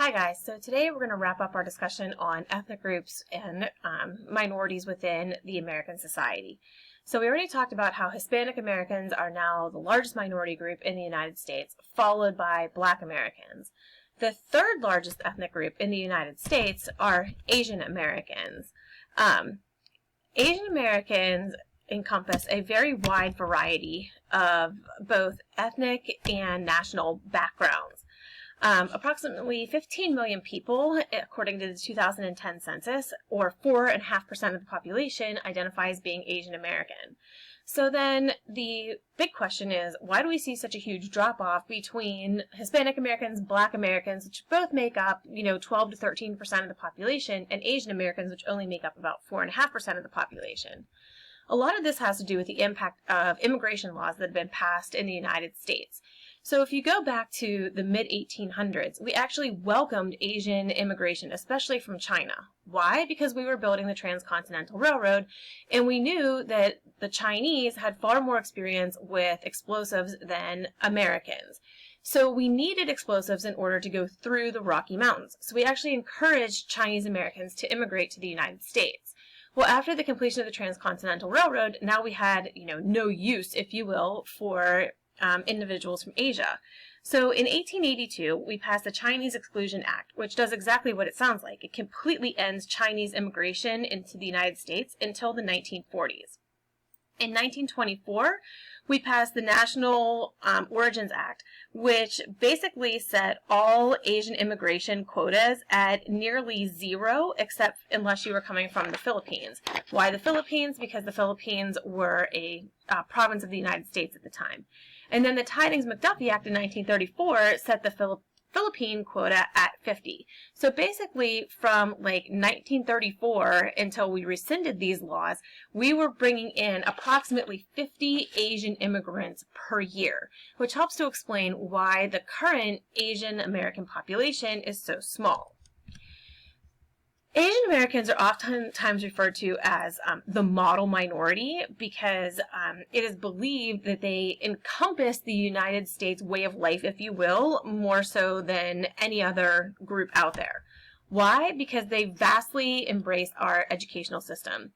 Hi guys, so today we're going to wrap up our discussion on ethnic groups and minorities within the American society. So we already talked about how Hispanic Americans are now the largest minority group in the United States, followed by Black Americans. The third largest ethnic group in the United States are Asian Americans. Asian Americans encompass a very wide variety of both ethnic and national backgrounds. Approximately 15 million people, according to the 2010 census, or 4.5% of the population, identify as being Asian American. So then the big question is, why do we see such a huge drop-off between Hispanic Americans, Black Americans, which both make up, 12 to 13% of the population, and Asian Americans, which only make up about 4.5% of the population? A lot of this has to do with the impact of immigration laws that have been passed in the United States. So if you go back to the mid-1800s, we actually welcomed Asian immigration, especially from China. Why? Because we were building the Transcontinental Railroad, and we knew that the Chinese had far more experience with explosives than Americans. So we needed explosives in order to go through the Rocky Mountains. So we actually encouraged Chinese Americans to immigrate to the United States. Well, after the completion of the Transcontinental Railroad, now we had, no use, if you will, for individuals from Asia. So in 1882, we passed the Chinese Exclusion Act, which does exactly what it sounds like. It completely ends Chinese immigration into the United States until the 1940s. In 1924, we passed the National Origins Act, which basically set all Asian immigration quotas at nearly zero, except unless you were coming from the Philippines. Why the Philippines? Because the Philippines were a province of the United States at the time. And then the Tydings-McDuffie Act in 1934 set the Philippine quota at 50. So basically from 1934 until we rescinded these laws, we were bringing in approximately 50 Asian immigrants per year, which helps to explain why the current Asian American population is so small. Asian Americans are oftentimes referred to as the model minority because it is believed that they encompass the United States way of life, if you will, more so than any other group out there. Why? Because they vastly embrace our educational system.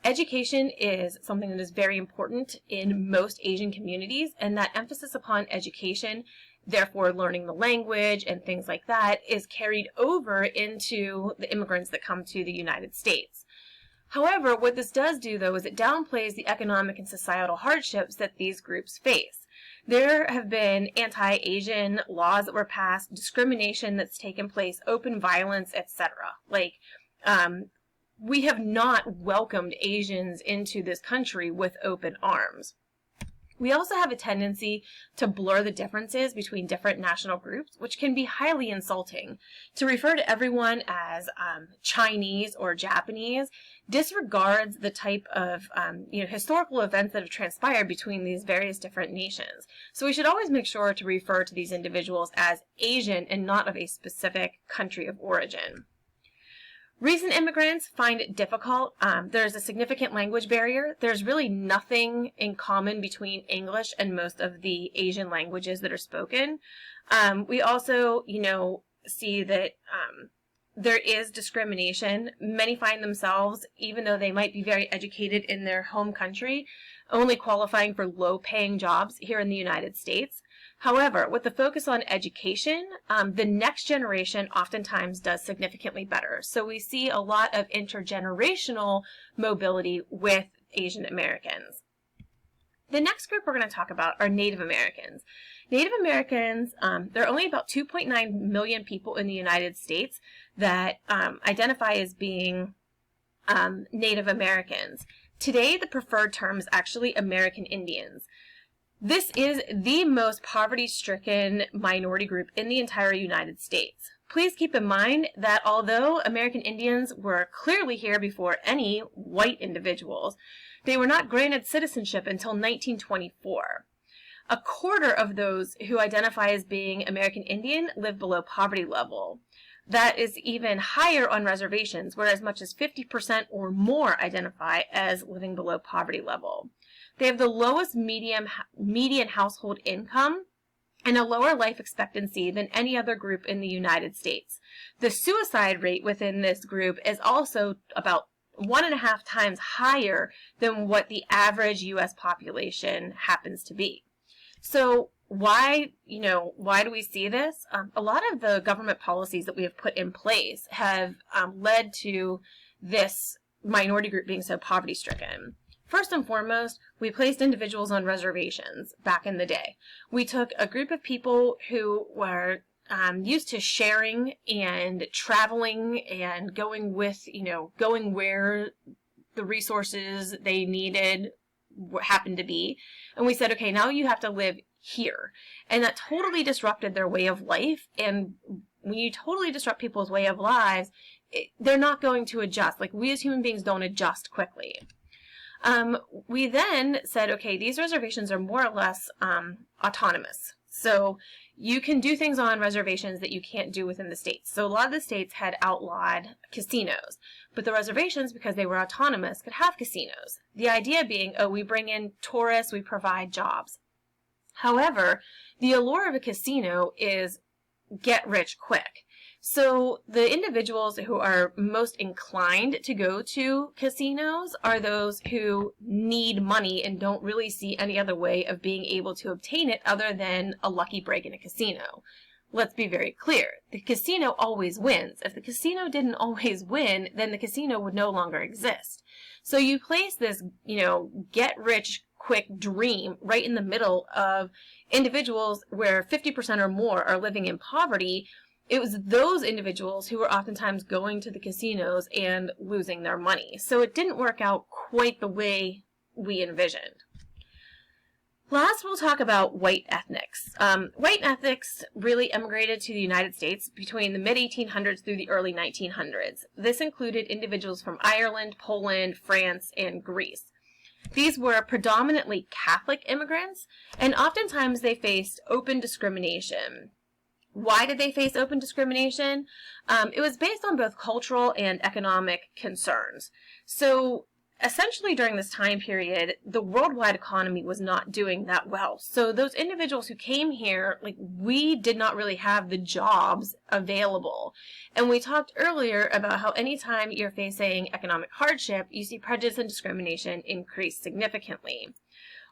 Education is something that is very important in most Asian communities, and that emphasis upon education, therefore learning the language and things like that, is carried over into the immigrants that come to the United States. However, what this does do, though, is it downplays the economic and societal hardships that these groups face. There have been anti-Asian laws that were passed, discrimination that's taken place, open violence, etc. We have not welcomed Asians into this country with open arms. We also have a tendency to blur the differences between different national groups, which can be highly insulting. To refer to everyone as Chinese or Japanese disregards the type of historical events that have transpired between these various different nations. So we should always make sure to refer to these individuals as Asian and not of a specific country of origin. Recent immigrants find it difficult. There's a significant language barrier. There's really nothing in common between English and most of the Asian languages that are spoken. We also, see that there is discrimination. Many find themselves, even though they might be very educated in their home country, only qualifying for low-paying jobs here in the United States. However, with the focus on education, the next generation oftentimes does significantly better. So we see a lot of intergenerational mobility with Asian Americans. The next group we're going to talk about are Native Americans. Native Americans, there are only about 2.9 million people in the United States that identify as being Native Americans. Today, the preferred term is actually American Indians. This is the most poverty-stricken minority group in the entire United States. Please keep in mind that although American Indians were clearly here before any white individuals, they were not granted citizenship until 1924. A quarter of those who identify as being American Indian live below poverty level. That is even higher on reservations, where as much as 50% or more identify as living below poverty level. They have the lowest median household income and a lower life expectancy than any other group in the United States. The suicide rate within this group is also about 1.5 times higher than what the average U.S. population happens to be. So why do we see this? A lot of the government policies that we have put in place have led to this minority group being so poverty-stricken. First and foremost, we placed individuals on reservations back in the day. We took a group of people who were used to sharing and traveling and going where the resources they needed happened to be. And we said, okay, now you have to live here. And that totally disrupted their way of life. And when you totally disrupt people's way of lives, they're not going to adjust. Like, we as human beings don't adjust quickly. We then said, okay, these reservations are more or less autonomous. So you can do things on reservations that you can't do within the states. So a lot of the states had outlawed casinos, but the reservations, because they were autonomous, could have casinos. The idea being, oh, we bring in tourists, we provide jobs. However, the allure of a casino is get rich quick. So the individuals who are most inclined to go to casinos are those who need money and don't really see any other way of being able to obtain it other than a lucky break in a casino. Let's be very clear. The casino always wins. If the casino didn't always win, then the casino would no longer exist. So you place this, get rich quick dream right in the middle of individuals where 50% or more are living in poverty. It was those individuals who were oftentimes going to the casinos and losing their money. So it didn't work out quite the way we envisioned. Last, we'll talk about white ethnics. White ethnics really immigrated to the United States between the mid-1800s through the early 1900s. This included individuals from Ireland, Poland, France, and Greece. These were predominantly Catholic immigrants, and oftentimes they faced open discrimination. Why did they face open discrimination? It was based on both cultural and economic concerns. So essentially during this time period, the worldwide economy was not doing that well. So those individuals who came here, we did not really have the jobs available. And we talked earlier about how anytime you're facing economic hardship, you see prejudice and discrimination increase significantly.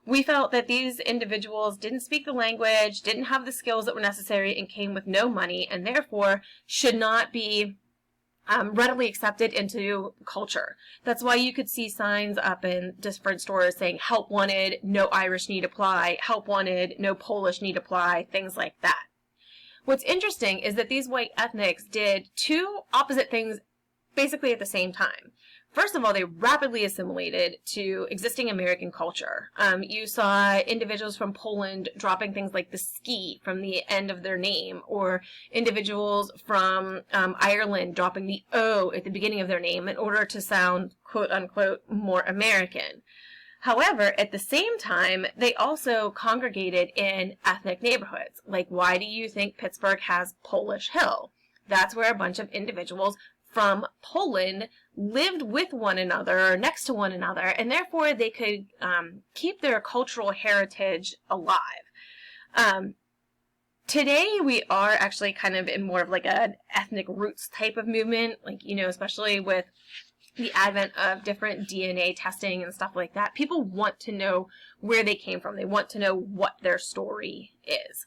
We felt that these individuals didn't speak the language, didn't have the skills that were necessary, and came with no money, and therefore should not be readily accepted into culture. That's why you could see signs up in different stores saying help wanted, no Irish need apply, help wanted, no Polish need apply, things like that. What's interesting is that these white ethnics did two opposite things basically at the same time. First of all, they rapidly assimilated to existing American culture. You saw individuals from Poland dropping things like the ski from the end of their name, or individuals from Ireland dropping the O at the beginning of their name in order to sound, quote unquote, more American. However, at the same time, they also congregated in ethnic neighborhoods. Like, why do you think Pittsburgh has Polish Hill? That's where a bunch of individuals from Poland lived with one another or next to one another, and therefore they could keep their cultural heritage alive. Today we are actually kind of in more of like an ethnic roots type of movement, especially with the advent of different DNA testing and stuff like that. People want to know where they came from. They want to know what their story is.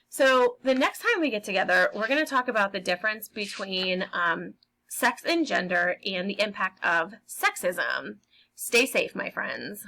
So the next time we get together, we're going to talk about the difference between sex and gender and the impact of sexism. Stay safe, my friends.